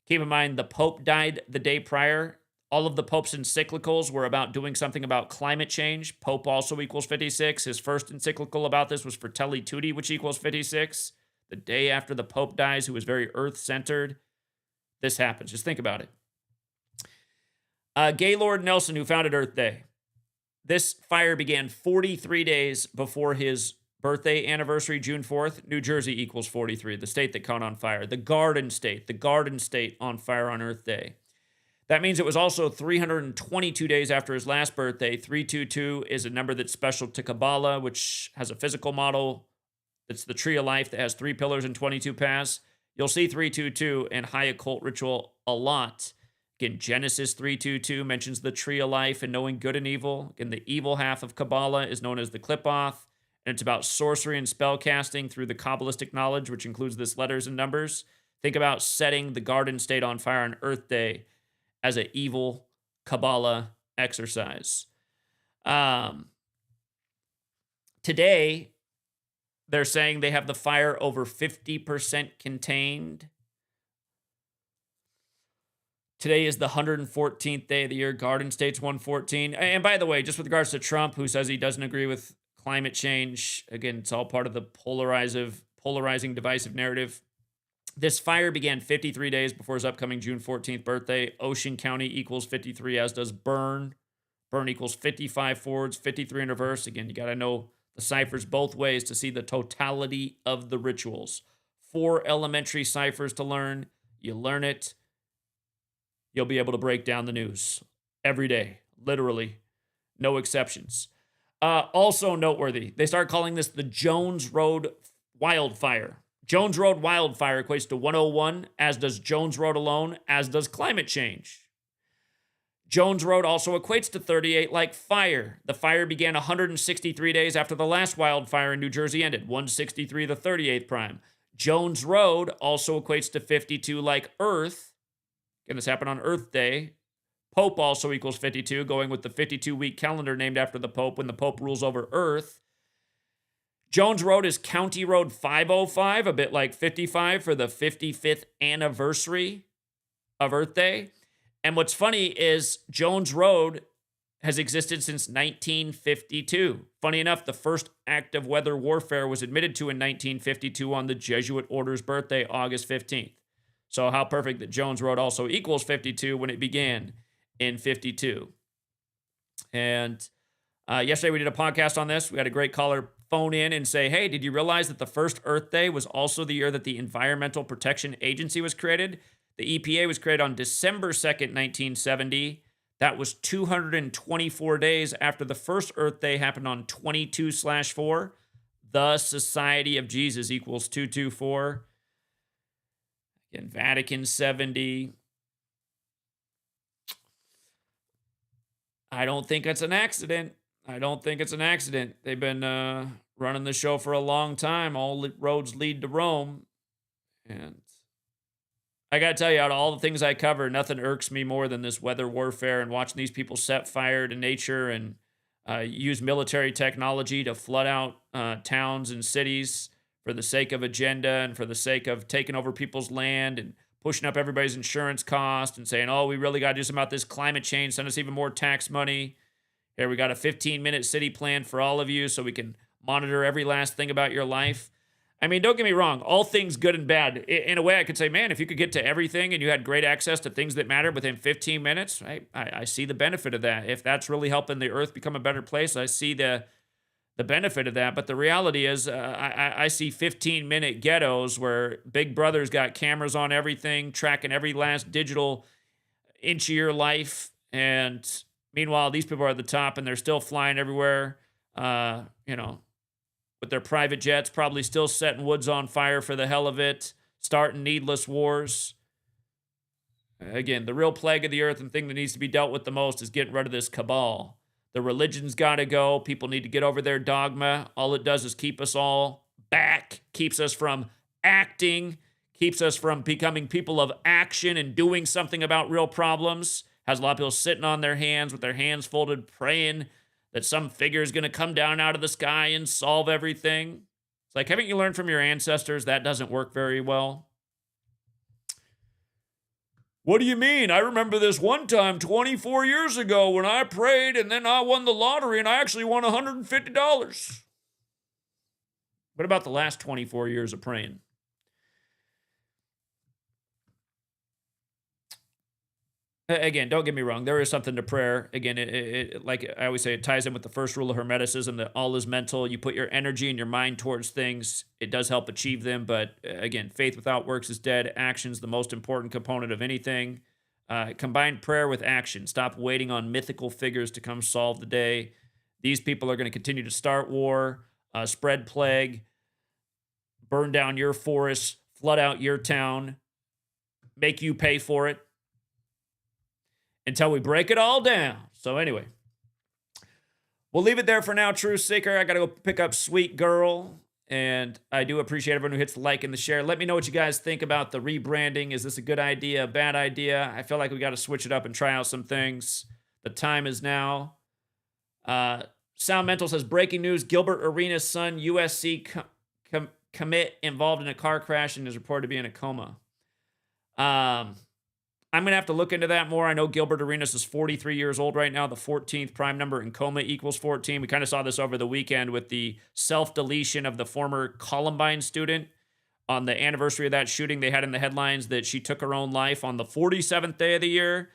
Keep in mind, the Pope died the day prior. All of the Pope's encyclicals were about doing something about climate change. Pope also equals 56. His first encyclical about this was Fratelli Tutti, which equals 56. The day after the Pope dies, who was very earth-centered, this happens. Just think about it. Gaylord Nelson, who founded Earth Day. This fire began 43 days before his birthday anniversary, June 4th. New Jersey equals 43, the state that caught on fire. The Garden State on fire on Earth Day. That means it was also 322 days after his last birthday. 322 is a number that's special to Kabbalah, which has a physical model. It's the tree of life that has 3 pillars and 22 paths. You'll see 322 in high occult ritual a lot. Again, Genesis 322 mentions the tree of life and knowing good and evil. Again, the evil half of Kabbalah is known as the Qliphoth, and it's about sorcery and spell casting through the Kabbalistic knowledge, which includes this letters and numbers. Think about setting the Garden State on fire on Earth Day as an evil Kabbalah exercise. Today, they're saying they have the fire over 50% contained. Today is the 114th day of the year. Garden State's 114. And by the way, just with regards to Trump, who says he doesn't agree with climate change, again, it's all part of the polarizing, divisive narrative. This fire began 53 days before his upcoming June 14th birthday. Ocean County equals 53, as does Burn. Burn equals 55 forwards, 53 in reverse. Again, you got to know the ciphers both ways to see the totality of the rituals. 4 elementary ciphers to learn. You learn it, you'll be able to break down the news every day, literally, no exceptions. Also noteworthy, they start calling this the Jones Road wildfire. Jones Road wildfire equates to 101, as does Jones Road alone, as does climate change. Jones Road also equates to 38 like fire. The fire began 163 days after the last wildfire in New Jersey ended, 163 the 38th prime. Jones Road also equates to 52 like Earth. Again, this happened on Earth Day. Pope also equals 52, going with the 52-week calendar named after the Pope when the Pope rules over Earth. Jones Road is County Road 505, a bit like 55 for the 55th anniversary of Earth Day. And what's funny is Jones Road has existed since 1952. Funny enough, the first act of weather warfare was admitted to in 1952 on the Jesuit order's birthday, August 15th. So how perfect that Jones Road also equals 52 when it began in 52. And yesterday we did a podcast on this. We had a great caller phone in and say, hey, did you realize that the first Earth Day was also the year that the Environmental Protection Agency was created? The EPA was created on December 2nd, 1970. That was 224 days after the first Earth Day happened on 22/4. The Society of Jesus equals 224. In Vatican 70. I don't think it's an accident. They've been running the show for a long time. All roads lead to Rome. And I got to tell you, out of all the things I cover, nothing irks me more than this weather warfare and watching these people set fire to nature and use military technology to flood out towns and cities for the sake of agenda and for the sake of taking over people's land and pushing up everybody's insurance cost and saying, oh, we really got to do something about this climate change, send us even more tax money. Here, we got a 15-minute city plan for all of you so we can monitor every last thing about your life. I mean, don't get me wrong, all things good and bad. In a way, I could say, man, if you could get to everything and you had great access to things that matter within 15 minutes, I see the benefit of that. If that's really helping the earth become a better place, I see the benefit of that. But the reality is, I see 15-minute ghettos where Big Brother's got cameras on everything, tracking every last digital inch of your life. And meanwhile, these people are at the top and they're still flying everywhere, with their private jets, probably still setting woods on fire for the hell of it, starting needless wars. Again, the real plague of the earth and thing that needs to be dealt with the most is getting rid of this cabal. The religion's got to go. People need to get over their dogma. All it does is keep us all back, keeps us from acting, keeps us from becoming people of action and doing something about real problems. Has a lot of people sitting on their hands with their hands folded, praying that some figure is going to come down out of the sky and solve everything. It's like, haven't you learned from your ancestors that doesn't work very well? What do you mean? I remember this one time 24 years ago when I prayed and then I won the lottery and I actually won $150. What about the last 24 years of praying? Again, don't get me wrong. There is something to prayer. Again, it like I always say, it ties in with the first rule of Hermeticism that all is mental. You put your energy and your mind towards things. It does help achieve them. But again, faith without works is dead. Action's the most important component of anything. Combine prayer with action. Stop waiting on mythical figures to come solve the day. These people are going to continue to start war, spread plague, burn down your forests, flood out your town, make you pay for it, until we break it all down. So anyway, we'll leave it there for now, Truth Seeker. I got to go pick up Sweet Girl. And I do appreciate everyone who hits the like and the share. Let me know what you guys think about the rebranding. Is this a good idea, a bad idea? I feel like we got to switch it up and try out some things. The time is now. Sound Mental says, breaking news, Gilbert Arenas' son, USC commit involved in a car crash and is reported to be in a coma. I'm going to have to look into that more. I know Gilbert Arenas is 43 years old right now. The 14th prime number in coma equals 14. We kind of saw this over the weekend with the self-deletion of the former Columbine student. On the anniversary of that shooting, they had in the headlines that she took her own life on the 47th day of the year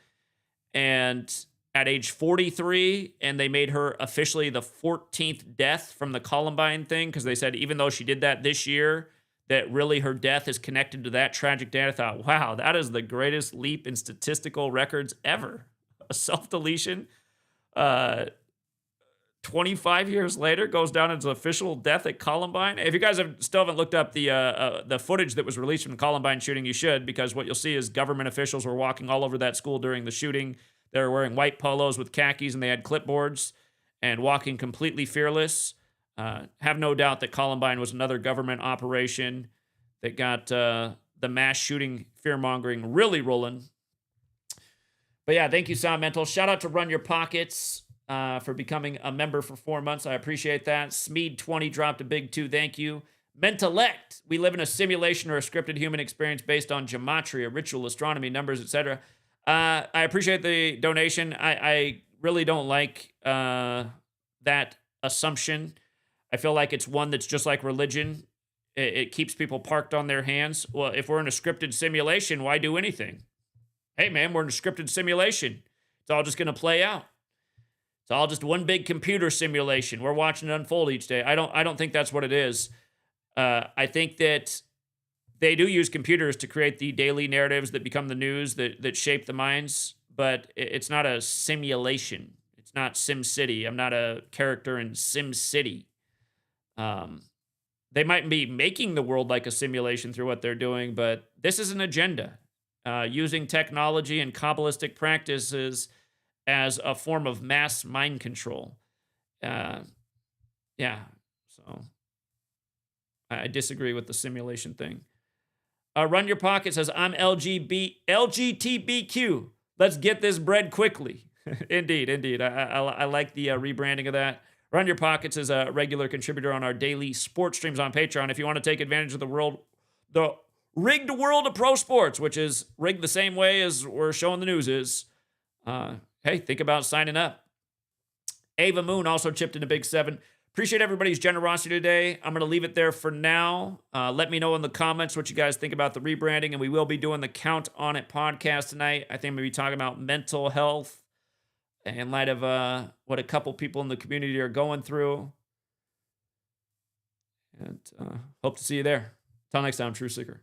and at age 43, and they made her officially the 14th death from the Columbine thing because they said even though she did that this year, that really her death is connected to that tragic day. I thought, wow, that is the greatest leap in statistical records ever. A self-deletion, 25 years later, goes down as official death at Columbine. If you guys still haven't looked up the footage that was released from the Columbine shooting, you should, because what you'll see is government officials were walking all over that school during the shooting. They were wearing white polos with khakis, and they had clipboards and walking completely fearless. Have no doubt that Columbine was another government operation that got the mass shooting fear-mongering really rolling. But yeah, thank you, Sound Mental. Shout out to Run Your Pockets for becoming a member for 4 months. I appreciate that. Smeed20 dropped a big 2. Thank you. Mentalect. We live in a simulation or a scripted human experience based on gematria, ritual, astronomy, numbers, etc. I appreciate the donation. I really don't like that assumption. I feel like it's one that's just like religion. It keeps people parked on their hands. Well, if we're in a scripted simulation, why do anything? Hey, man, we're in a scripted simulation. It's all just going to play out. It's all just one big computer simulation. We're watching it unfold each day. I don't think that's what it is. I think that they do use computers to create the daily narratives that become the news that shape the minds, but it's not a simulation. It's not Sim City. I'm not a character in Sim City. They might be making the world like a simulation through what they're doing, but this is an agenda. Using technology and Kabbalistic practices as a form of mass mind control. Yeah, so I disagree with the simulation thing. Run Your Pocket says, I'm LGBTQ. Let's get this bread quickly. Indeed. I like the rebranding of that. Run Your Pockets is a regular contributor on our daily sports streams on Patreon. If you want to take advantage of the rigged world of pro sports, which is rigged the same way as we're showing the news is, hey, think about signing up. Ava Moon also chipped in a big 7. Appreciate everybody's generosity today. I'm going to leave it there for now. Let me know in the comments what you guys think about the rebranding, and we will be doing the Count on It podcast tonight. I think we'll be talking about mental health in light of what a couple people in the community are going through. And hope to see you there. Till next time, True Seeker.